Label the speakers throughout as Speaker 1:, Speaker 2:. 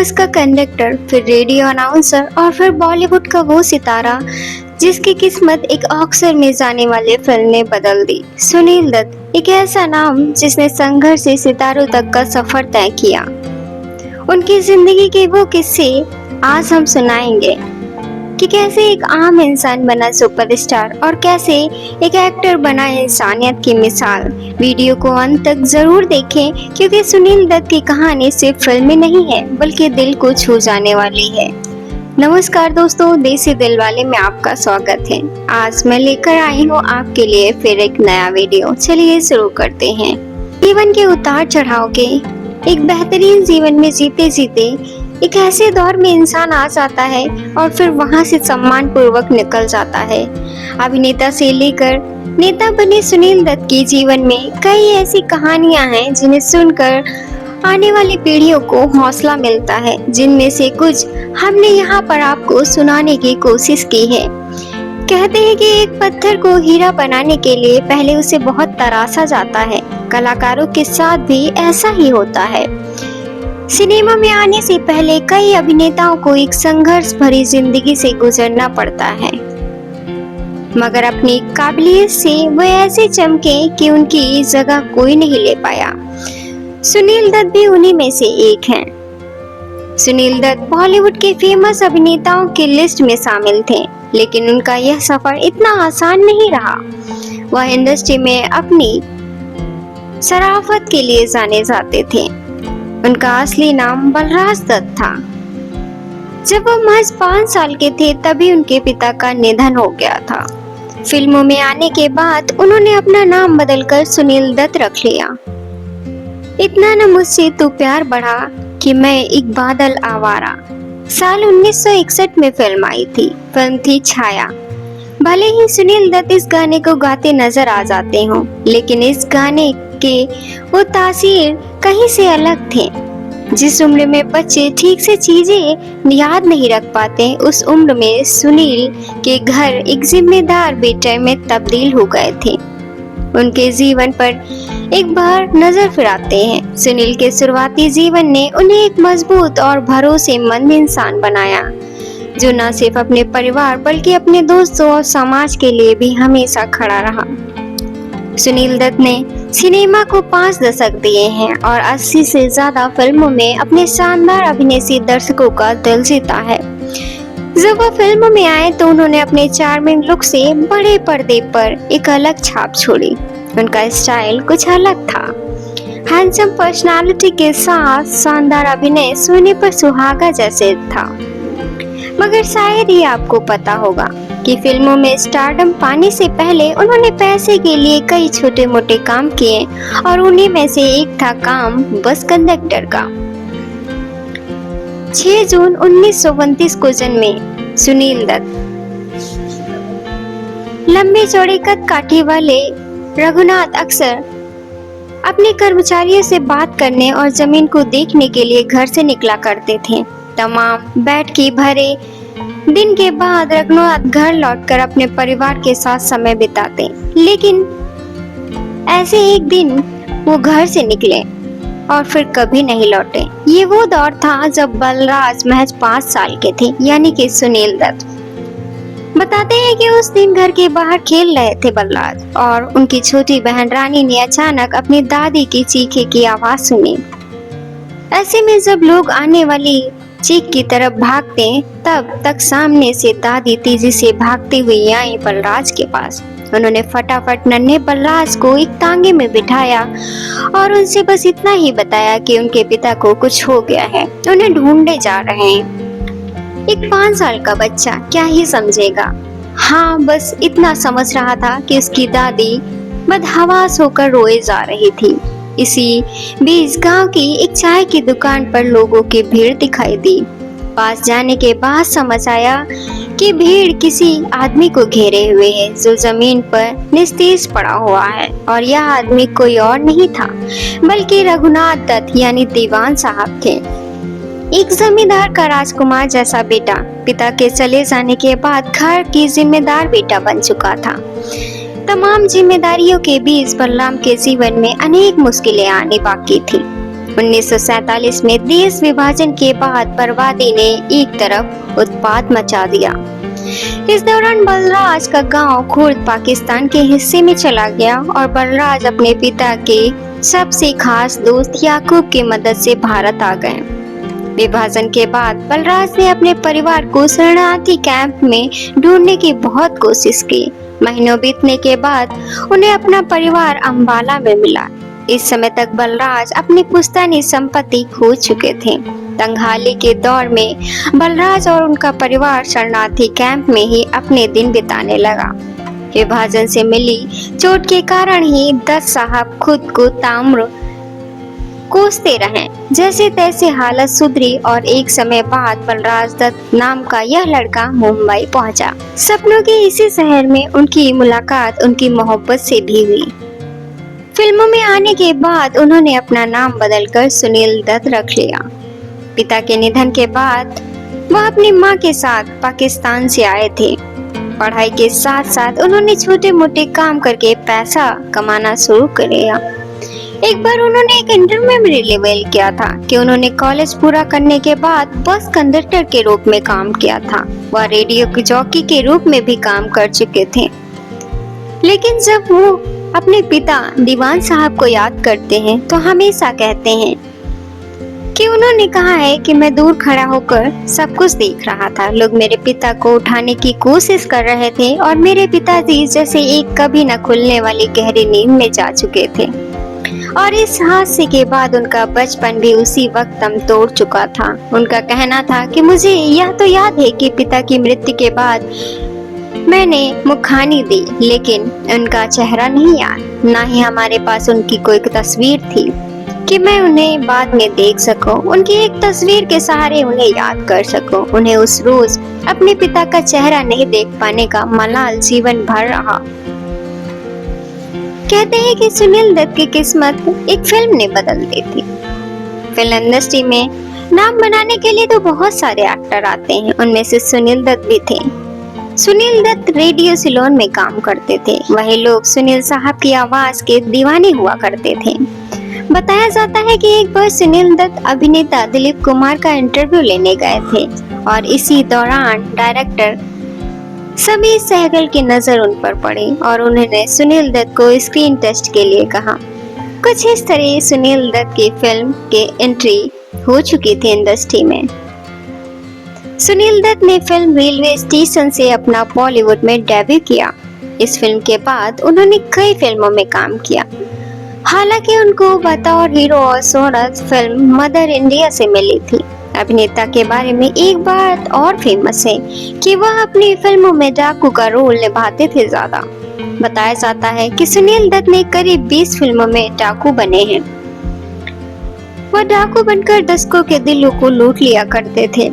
Speaker 1: बस का कंडक्टर, फिर रेडियो अनाउंसर और फिर बॉलीवुड का वो सितारा जिसकी किस्मत एक ऑक्सर में जाने वाले फिल्म ने बदल दी। सुनील दत्त एक ऐसा नाम जिसने संघर्ष से सितारों तक का सफर तय किया। उनकी जिंदगी के वो किस्से आज हम सुनाएंगे कि कैसे एक आम इंसान बना सुपरस्टार और कैसे एक एक्टर बना इंसानियत की मिसाल। वीडियो को अंत तक जरूर देखें क्योंकि सुनील दत्त की कहानी सिर्फ फिल्मी नहीं है बल्कि दिल को छू जाने वाली है। नमस्कार दोस्तों, देसी दिल वाले में आपका स्वागत है। आज मैं लेकर आई हूँ आपके लिए फिर एक नया वीडियो। चलिए शुरू करते हैं। जीवन के उतार चढ़ाव के एक बेहतरीन जीवन में जीते जीते एक ऐसे दौर में इंसान आ जाता है और फिर वहां से सम्मान पूर्वक निकल जाता है। अभिनेता से लेकर नेता बने सुनील दत्त के जीवन में कई ऐसी कहानियां हैं जिन्हें सुनकर आने वाली पीढ़ियों को हौसला मिलता है, जिनमें से कुछ हमने यहाँ पर आपको सुनाने की कोशिश की है। कहते हैं कि एक पत्थर को हीरा बनाने के लिए पहले उसे बहुत तराशा जाता है। कलाकारों के साथ भी ऐसा ही होता है। सिनेमा में आने से पहले कई अभिनेताओं को एक संघर्ष भरी जिंदगी से गुजरना पड़ता है, मगर अपनी काबिलियत से वो ऐसे चमके कि उनकी जगह कोई नहीं ले पाया। सुनील दत्त भी उन्हीं में से एक हैं। सुनील दत्त बॉलीवुड के फेमस अभिनेताओं की लिस्ट में शामिल थे, लेकिन उनका यह सफर इतना आसान नहीं रहा। वह इंडस्ट्री में अपनी शराफत के लिए जाने जाते थे। उनका असली नाम बलराज दत्त था। जब वो महज 5 साल के थे तभी उनके पिता का निधन हो गया था। फिल्मों में आने के बाद उन्होंने अपना नाम बदलकर सुनील दत्त रख लिया। इतना न मुझसे तू प्यार बढ़ा कि मैं एक बादल आवारा साल 1961 में फिल्म आई थी। फिल्म थी छाया। भले ही सुनील दत्त इस गाने को गाते नजर आ जाते हों, लेकिन इस गाने के वो तासीर कहीं से अलग थे। जिस उम्र में बच्चे ठीक से चीजें याद नहीं रख पाते, उस उम्र में सुनील के घर एक जिम्मेदार बेटे में तब्दील हो गए थे। उनके जीवन पर एक बार नजर फिराते हैं। सुनील के शुरुआती जीवन ने उन्हें एक मजबूत और भरोसेमंद इंसान बनाया, जो न सिर्फ अपने परिवार बल्कि अपने दोस्तों और समाज के लिए भी हमेशा खड़ा रहा। सुनील दत्त ने सिनेमा को 5 दशक दिए हैं और 80 से ज्यादा फिल्मों में अपने शानदार अभिनय से दर्शकों का दिल जीता है। जब वो फिल्म में आए तो उन्होंने अपने चार्मिंग लुक से बड़े पर्दे पर एक अलग छाप छोड़ी। उनका स्टाइल कुछ अलग था। हैंडसम पर्सनालिटी के साथ शानदार अभिनय सोने पर सुहागा जैसे था। मगर शायद ही आपको पता होगा कि फिल्मों में स्टारडम पाने से पहले उन्होंने पैसे के लिए कई छोटे मोटे काम किए और उन्हीं में से एक था काम बस कंडक्टर का। 6 जून 1929 को जन्मे सुनील दत्त लंबे चौड़े कद काठी वाले रघुनाथ अक्सर अपने कर्मचारियों से बात करने और जमीन को देखने के लिए घर से निकला करते थे। तमाम बैठ के भरे दिन के बाद रघुनाथ घर लौटकर अपने परिवार के साथ समय बिताते, लेकिन ऐसे एक दिन वो घर से निकले और फिर कभी नहीं लौटे। ये वो दौर था जब बलराज महज 5 साल के थे, यानी कि सुनील दत्त। बताते हैं कि उस दिन घर के बाहर खेल रहे थे बलराज और उनकी छोटी बहन रानी ने अचानक अपनी दादी की चीखे की आवाज सुनी। ऐसे में जब लोग आने वाली चीख की तरफ भागते, तब तक सामने से दादी तेजी से भागती हुई आई बलराज के पास। उन्होंने फटाफट नन्हे बलराज को एक तांगे में बिठाया और उनसे बस इतना ही बताया कि उनके पिता को कुछ हो गया है, उन्हें ढूंढने जा रहे हैं। एक 5 साल का बच्चा क्या ही समझेगा। हाँ, बस इतना समझ रहा था कि उसकी दादी बदहवास होकर रोए जा रही थी। इसी बीच गांव की एक चाय की दुकान पर लोगों की भीड़ दिखाई दी। पास जाने के बाद समझ आया कि भीड़ किसी आदमी को घेरे हुए है जो जमीन पर निस्तेज पड़ा हुआ है, और यह आदमी कोई और नहीं था बल्कि रघुनाथ दत्त यानी दीवान साहब थे। एक जमींदार का राजकुमार जैसा बेटा पिता के चले जाने के बाद घर की जिम्मेदार बेटा बन चुका था। तमाम जिम्मेदारियों के बीच बलराम के जीवन में अनेक मुश्किलें आनी बाकी थी। 1947 में देश विभाजन के बाद बर्बादी ने एक तरफ उत्पात मचा दिया। इस दौरान बलराज का गांव खुर्द पाकिस्तान के हिस्से में चला गया और बलराज अपने पिता के सबसे खास दोस्त याकूब की मदद से भारत आ गए। विभाजन के बाद बलराज ने अपने परिवार को शरणार्थी कैंप में ढूंढने की बहुत कोशिश की। महीनों बीतने के बाद उन्हें अपना परिवार अंबाला में मिला। इस समय तक बलराज अपनी पुश्तैनी संपत्ति खो चुके थे। तंगहाली के दौर में बलराज और उनका परिवार शरणार्थी कैंप में ही अपने दिन बिताने लगा। विभाजन से मिली चोट के कारण ही दत्त साहब खुद को ताम्र कोसते रहे। जैसे तैसे हालत सुधरी और एक समय बाद बलराज दत्त नाम का यह लड़का मुंबई पहुंचा। सपनों के इसी शहर में उनकी मुलाकात उनकी मोहब्बत से भी हुई। फिल्मों में आने के बाद उन्होंने अपना नाम बदलकर सुनील दत्त रख लिया। पिता के निधन के बाद वह अपनी मां के साथ पाकिस्तान से आए थे। पढ़ाई के साथ साथ उन्होंने छोटे मोटे काम करके पैसा कमाना शुरू कर दिया। एक बार उन्होंने एक इंटरव्यू में रिवील किया था कि उन्होंने कॉलेज पूरा करने के बाद बस कंडक्टर के रूप में काम किया था। वह रेडियो की जॉकी के रूप में भी काम कर चुके थे। लेकिन जब वो अपने पिता दीवान साहब को याद करते हैं तो हमेशा कहते हैं कि उन्होंने कहा है कि मैं दूर खड़ा होकर सब कुछ देख रहा था। लोग मेरे पिता को उठाने की कोशिश कर रहे थे और मेरे पिताजी जैसे एक कभी न खुलने वाली गहरी नींद में जा चुके थे। और इस हादसे के बाद उनका बचपन भी उसी वक्त दम तोड़ चुका था। उनका कहना था कि मुझे यह तो याद है कि पिता की मृत्यु के बाद मैंने मुखानी दी, लेकिन उनका चेहरा नहीं याद। ना ही हमारे पास उनकी कोई तस्वीर थी कि मैं उन्हें बाद में देख सकूं। उनकी एक तस्वीर के सहारे उन्हें याद कर सकूं। उन्हें उस रोज अपने पिता का चेहरा नहीं देख पाने का मलाल जीवन भर रहा। कहते हैं कि सुनील दत्त की किस्मत एक फिल्म ने बदल दी थी। फिल्म इंडस्ट्री में नाम बनाने के लिए तो बहुत सारे एक्टर आते हैं, उनमें से सुनील दत्त भी थे। सुनील दत्त रेडियो सिलोन में काम करते थे। वही लोग सुनील साहब की आवाज के दीवाने हुआ करते थे। बताया जाता है कि एक बार सुनील दत्त अभिनेता दिलीप कुमार का इंटरव्यू लेने गए थे और इसी दौरान डायरेक्टर समीर सहगल की नजर उन पर पड़ी और उन्होंने सुनील दत्त को स्क्रीन टेस्ट के लिए कहा। कुछ इस तरह सुनील दत्त की फिल्म के एंट्री हो चुकी थी इंडस्ट्री में। सुनील दत्त ने फिल्म रेलवे स्टेशन से अपना बॉलीवुड में डेब्यू किया। इस फिल्म के बाद उन्होंने कई फिल्मों में काम किया। हालांकि उनको बतौर हीरो और शोहरत फिल्म मदर इंडिया से मिली थी। अभिनेता के बारे में एक बात और फेमस है कि वह अपनी फिल्मों में डाकू का रोल निभाते थे ज्यादा। बताया जाता है कि सुनील दत्त ने करीब 20 फिल्मों में डाकू बने हैं। वह डाकू बनकर दर्शकों के दिलों को लूट लिया करते थे।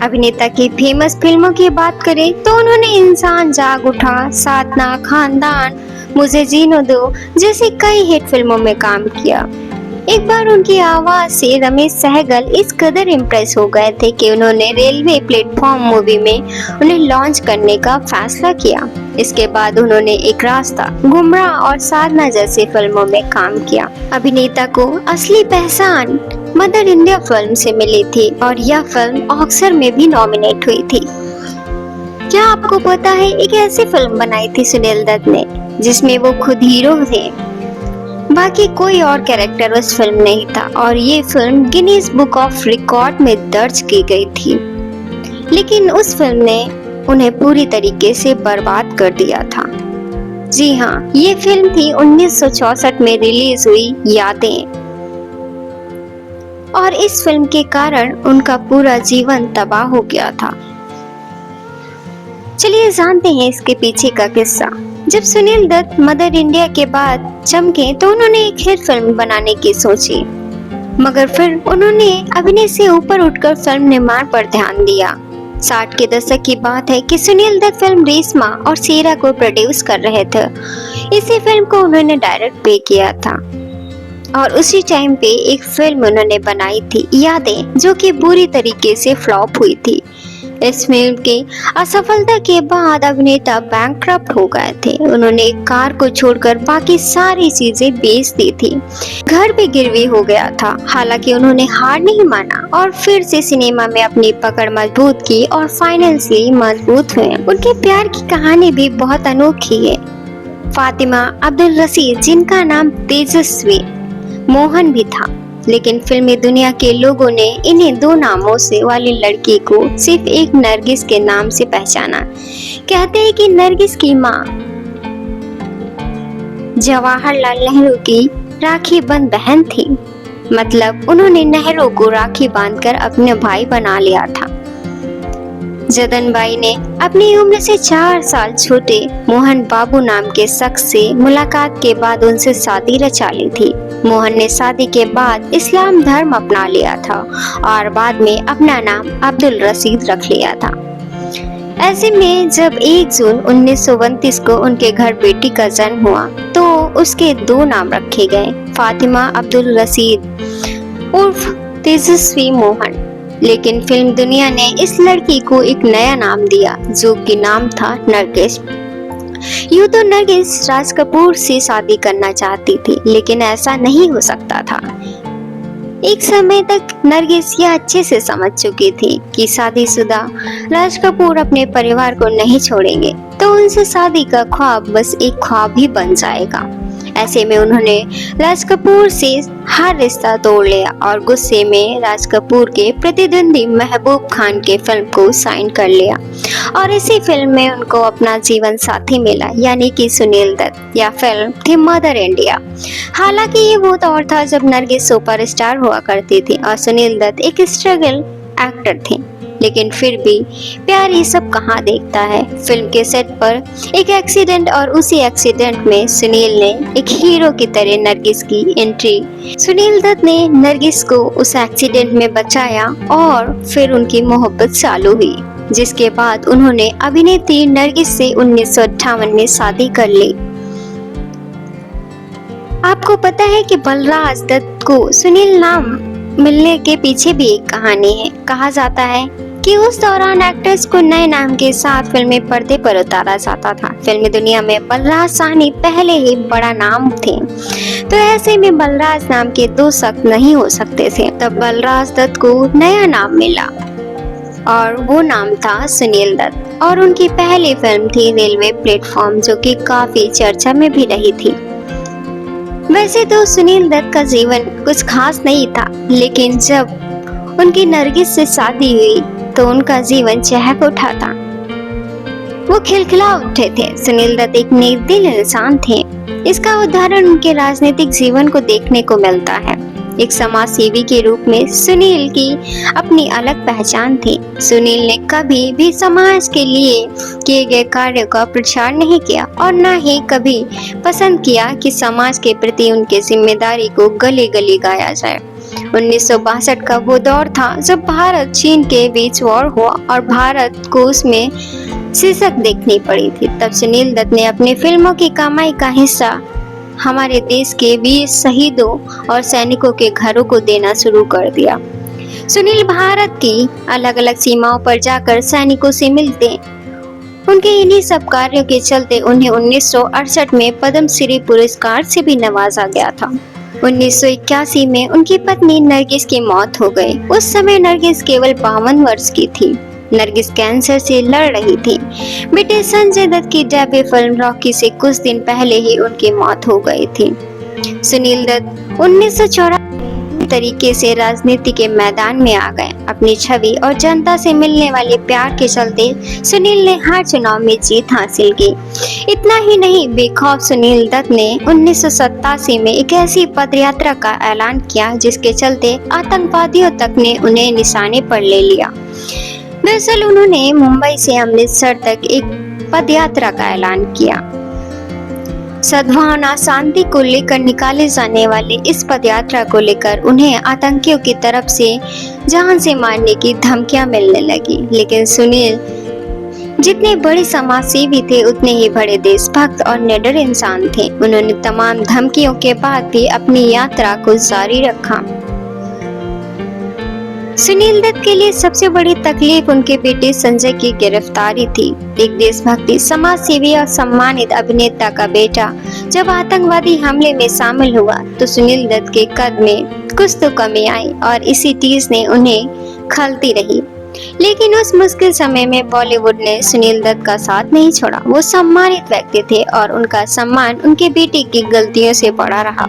Speaker 1: अभिनेता की फेमस फिल्मों की बात करें तो उन्होंने इंसान जाग उठा, साधना, खानदान, मुझे जीने दो जैसी कई हिट फिल्मों में काम किया। एक बार उनकी आवाज से रमेश सहगल इस कदर इम्प्रेस हो गए थे कि उन्होंने रेलवे प्लेटफॉर्म मूवी में उन्हें लॉन्च करने का फैसला किया। इसके बाद उन्होंने एक रास्ता, गुमराह और साधना जैसी फिल्मों में काम किया। अभिनेता को असली पहचान मदर इंडिया फिल्म से मिली थी और यह फिल्म ऑस्कर में भी नॉमिनेट हुई थी। क्या आपको पता है एक ऐसी फिल्म बनाई थी सुनील दत्त ने जिसमें वो खुद हीरो थे, बाकी कोई और कैरेक्टर उस फिल्म नहीं था और ये film Guinness book of record में दर्ज की गई थी। लेकिन उस फिल्म ने उन्हें पूरी तरीके से बर्बाद कर दिया था। जी हाँ, ये फिल्म थी 1964 में रिलीज हुई यादें और इस फिल्म के कारण उनका पूरा जीवन तबाह हो गया था। चलिए जानते हैं इसके पीछे का किस्सा। जब सुनील दत्त मदर इंडिया के बाद चमके तो उन्होंने एक हिट फिल्म बनाने की सोची, मगर फिर उन्होंने अभिनय से ऊपर उठकर फिल्म निर्माण पर ध्यान दिया। 60 के दशक की बात है कि सुनील दत्त फिल्म रेशमा और शेरा को प्रोड्यूस कर रहे थे। इसी फिल्म को उन्होंने डायरेक्ट भी किया था और उसी टाइम पे एक फिल्म उन्होंने बनाई थी यादें, जो कि बुरी तरीके से फ्लॉप हुई थी। इस फिल्म की असफलता के बाद अभिनेता बैंकक्रप्ट हो गए थे। उन्होंने एक कार को छोड़कर बाकी सारी चीजें बेच दी थी। घर भी गिरवी हो गया था। हालांकि उन्होंने हार नहीं माना और फिर से सिनेमा में अपनी पकड़ मजबूत की और फाइनेंशियली मजबूत हुए। उनके प्यार की कहानी भी बहुत अनोखी है। फातिमा अब्दुल रशीद, जिनका नाम तेजस्वी मोहन भी था, लेकिन फिल्मी दुनिया के लोगों ने इन्हें दो नामों से वाली लड़की को सिर्फ एक नरगिस के नाम से पहचाना। कहते हैं कि नरगिस की मां जवाहरलाल नेहरू की राखी बंद बहन थी। मतलब उन्होंने नेहरू को राखी बांधकर अपने भाई बना लिया था। जदन बाई ने अपनी उम्र से 4 साल छोटे मोहन बाबू नाम के शख्स से मुलाकात के बाद उनसे शादी रचा ली थी। मोहन ने शादी के बाद इस्लाम धर्म अपना लिया था और बाद में अपना नाम अब्दुल रशीद रख लिया था। ऐसे में जब 1 जून 1932 को उनके घर बेटी का जन्म हुआ तो उसके 2 नाम रखे गए, फातिमा अब्दुल रशीद उर्फ तेजस्वी मोहन। लेकिन फिल्म दुनिया ने इस लड़की को एक नया नाम दिया, जो कि नाम था नरगिस। यूं तो नरगिस राज कपूर से शादी करना चाहती थी, लेकिन ऐसा नहीं हो सकता था। एक समय तक नरगिस यह अच्छे से समझ चुकी थी कि शादीशुदा राज कपूर अपने परिवार को नहीं छोड़ेंगे, तो उनसे शादी का ख्वाब बस एक ख्वाब ही बन जाएगा। ऐसे में उन्होंने राज कपूर से हर रिश्ता तोड़ लिया और गुस्से में राज कपूर के प्रतिद्वंदी महबूब खान के फिल्म को साइन कर लिया और इसी फिल्म में उनको अपना जीवन साथी मिला, यानी कि सुनील दत्त। यह फिल्म थी मदर इंडिया। हालांकि ये वो दौर था जब नरगिस सुपरस्टार हुआ करती थी और सुनील दत्त एक स्ट्रगल एक्टर थे, लेकिन फिर भी प्यार ये सब कहाँ देखता है। फिल्म के सेट पर एक एक्सीडेंट और उसी एक्सीडेंट में सुनील ने एक हीरो की तरह नरगिस की एंट्री। सुनील दत्त ने नरगिस को उस एक्सीडेंट में बचाया और फिर उनकी मोहब्बत चालू हुई, जिसके बाद उन्होंने अभिनेत्री नरगिस से 1958 में शादी कर ली। आपको पता है कि बलराज दत्त को सुनील नाम मिलने के पीछे भी एक कहानी है। कहा जाता है कि उस दौरान एक्ट्रेस को नए नाम के साथ फिल्मी पर्दे पर उतारा जाता था। फिल्मी दुनिया में बलराज साहनी पहले ही बड़ा नाम थे, तो ऐसे में बलराज नाम के 2 शख्स नहीं हो सकते थे। तब बलराज दत्त को नया नाम मिला और वो नाम था सुनील दत्त और उनकी पहली फिल्म थी रेलवे प्लेटफॉर्म, जो कि काफी चर्चा में भी रही थी। वैसे तो सुनील दत्त का जीवन कुछ खास नहीं था, लेकिन जब उनकी नरगिस से शादी हुई तो उनका जीवन चहक उठा था। वो खिलखिला उठे थे। सुनील दत्त एक नेकदिल इंसान थे। इसका उदाहरण उनके राजनीतिक जीवन को देखने को मिलता है। एक समाज सेवी के रूप में सुनील की अपनी अलग पहचान थी। सुनील ने कभी भी समाज के लिए किए गए कार्यों का प्रचार नहीं किया और न ही कभी पसंद किया कि समाज के प्रति उनकी जिम्मेदारी को गली गली गाया जाए। 1962 का वो दौर था जब भारत चीन के बीच वॉर हुआ और भारत को उसमें शीर्षक देखनी पड़ी थी। तब सुनील दत्त ने अपनी फिल्मों की कमाई का हिस्सा हमारे देश के वीर शहीदों और सैनिकों के घरों को देना शुरू कर दिया। सुनील भारत की अलग अलग सीमाओं पर जाकर सैनिकों से मिलते। उनके इन्हीं सब कार्यों के चलते उन्हें 1968 में पद्मश्री पुरस्कार से भी नवाजा गया था। 1981 में उनकी पत्नी नरगिस की मौत हो गई। उस समय नरगिस केवल 52 वर्ष की थी। नरगिस कैंसर से लड़ रही थी। बेटे संजय दत्त की डेब्यू फिल्म रॉकी से कुछ दिन पहले ही उनकी मौत हो गई थी। सुनील दत्त 1984 तरीके से राजनीति के मैदान में आ गए। अपनी छवि और जनता से मिलने वाले प्यार के चलते सुनील ने हर चुनाव में जीत हासिल की। इतना ही नहीं, बेखौफ सुनील दत्त ने 1987 में एक ऐसी पदयात्रा का ऐलान किया जिसके चलते आतंकवादियों तक ने उन्हें निशाने पर ले लिया। दरअसल उन्होंने मुंबई से अमृतसर तक एक पदयात्रा का ऐलान किया। सद्भावना शांति को लेकर निकाले जाने वाले इस पदयात्रा को लेकर उन्हें आतंकियों की तरफ से जान से मारने की धमकियां मिलने लगी। लेकिन सुनील जितने बड़े समाज सेवी थे उतने ही बड़े देशभक्त और निडर इंसान थे। उन्होंने तमाम धमकियों के बाद भी अपनी यात्रा को जारी रखा। सुनील दत्त के लिए सबसे बड़ी तकलीफ उनके बेटे संजय की गिरफ्तारी थी। एक देशभक्ति, समाज सेवी और सम्मानित अभिनेता का बेटा जब आतंकवादी हमले में शामिल हुआ तो सुनील दत्त के कद में कुछ तो कमी आई और इसी टीस ने उन्हें खलती रही। लेकिन उस मुश्किल समय में बॉलीवुड ने सुनील दत्त का साथ नहीं छोड़ा। वो सम्मानित व्यक्ति थे और उनका सम्मान उनके बेटे की गलतियों से बड़ा रहा।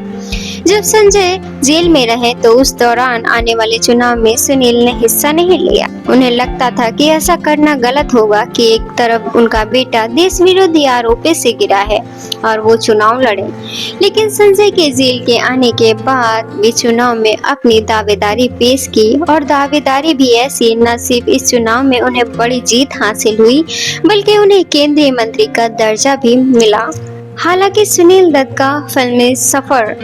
Speaker 1: जब संजय जेल में रहे तो उस दौरान आने वाले चुनाव में सुनील ने हिस्सा नहीं लिया। उन्हें लगता था कि ऐसा करना गलत होगा कि एक तरफ उनका बेटा देश विरोधी आरोपों से गिरा है और वो चुनाव लड़े। लेकिन संजय के जेल के आने के बाद वे चुनाव में अपनी दावेदारी पेश की और दावेदारी भी ऐसी, न सिर्फ इस चुनाव में उन्हें बड़ी जीत हासिल हुई बल्कि उन्हें केंद्रीय मंत्री का दर्जा भी मिला। हालांकि सुनील दत्त का फिल्मी सफर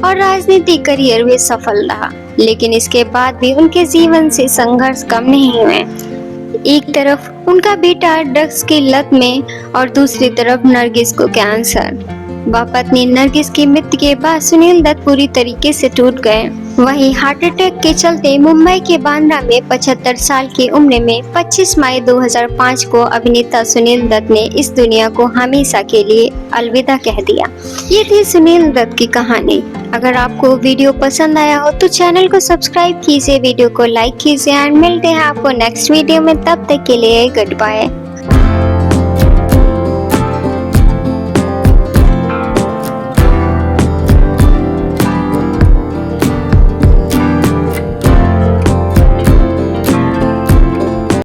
Speaker 1: और राजनीतिक करियर भी सफल रहा, लेकिन इसके बाद भी उनके जीवन से संघर्ष कम नहीं हुए। एक तरफ उनका बेटा ड्रग्स की लत में और दूसरी तरफ नरगिस को कैंसर। पत्नी नरगिस की मृत्यु के बाद सुनील दत्त पूरी तरीके से टूट गए। वहीं हार्ट अटैक के चलते मुंबई के बांद्रा में 75 साल की उम्र में 25 मई 2005 को अभिनेता सुनील दत्त ने इस दुनिया को हमेशा के लिए अलविदा कह दिया। ये थी सुनील दत्त की कहानी। अगर आपको वीडियो पसंद आया हो तो चैनल को सब्सक्राइब कीजिए, वीडियो को लाइक कीजिए और मिलते हैं आपको नेक्स्ट वीडियो में। तब तक के लिए गुड बाय।